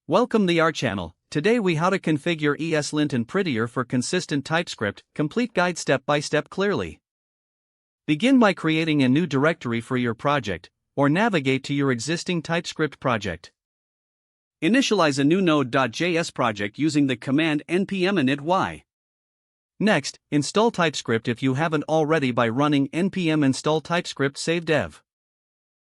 Welcome to our channel. Today we how to configure ESLint and Prettier for consistent TypeScript, complete guide step by step clearly. Begin by creating a new directory for your project, or navigate to your existing TypeScript project. Initialize a new node.js project using the command npm init. Next, install TypeScript if you haven't already by running npm install TypeScript save dev.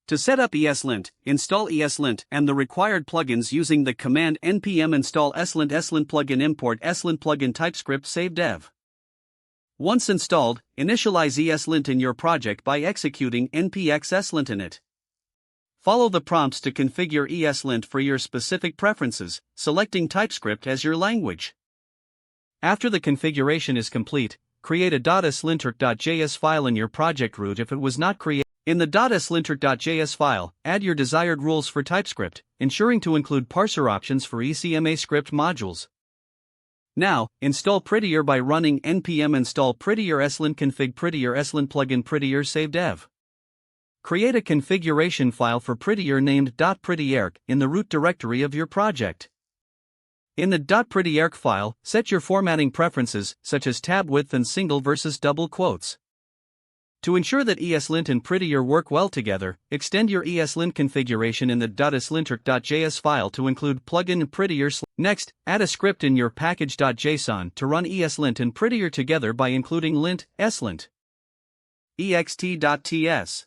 To set up ESLint, install ESLint and the required plugins using the command npm install ESLint plugin import ESLint plugin TypeScript save dev. Once installed, initialize ESLint in your project by executing npx ESLint init. Follow the prompts to configure ESLint for your specific preferences, selecting TypeScript as your language. After the configuration is complete, create a .eslinter.js file in your project root if it was not created. In the .eslinter.js file, add your desired rules for TypeScript, ensuring to include parser options for ECMAScript modules. Now, install Prettier by running npm install Prettier ESLint config Prettier ESLint plugin Prettier save dev. Create a configuration file for Prettier named .prettier in the root directory of your project. In the .prettier file, set your formatting preferences, such as tab width and single versus double quotes. To ensure that ESLint and Prettier work well together, extend your ESLint configuration in the .eslinter.js file to include plugin Prettier. Next, add a script in your package.json to run ESLint and Prettier together by including lint, ESLint, ext.ts.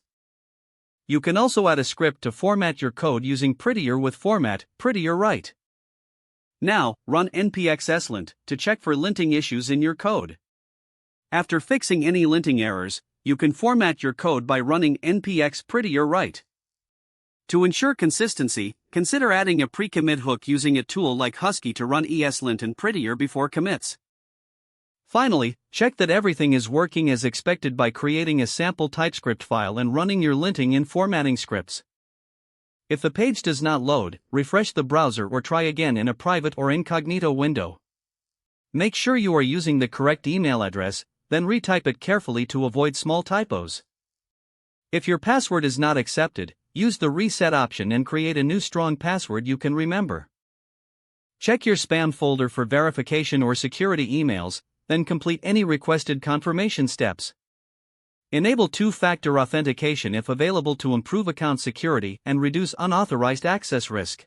You can also add a script to format your code using Prettier with format, Prettier write. Now, run npx ESLint to check for linting issues in your code. After fixing any linting errors, you can format your code by running npx Prettier write. To ensure consistency, consider adding a pre-commit hook using a tool like Husky to run ESLint and Prettier before commits. Finally, check that everything is working as expected by creating a sample TypeScript file and running your linting and formatting scripts. If the page does not load, refresh the browser or try again in a private or incognito window. Make sure you are using the correct email address, then retype it carefully to avoid small typos. If your password is not accepted, use the reset option and create a new strong password you can remember. Check your spam folder for verification or security emails, then complete any requested confirmation steps. Enable two-factor authentication if available to improve account security and reduce unauthorized access risk.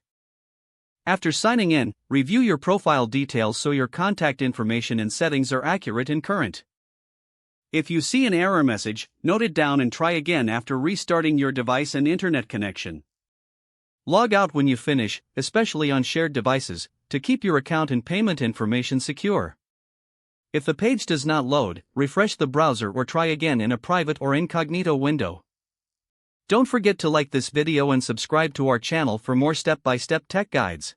After signing in, review your profile details so your contact information and settings are accurate and current. If you see an error message, note it down and try again after restarting your device and internet connection. Log out when you finish, especially on shared devices, to keep your account and payment information secure. If the page does not load, refresh the browser or try again in a private or incognito window. Don't forget to like this video and subscribe to our channel for more step-by-step tech guides.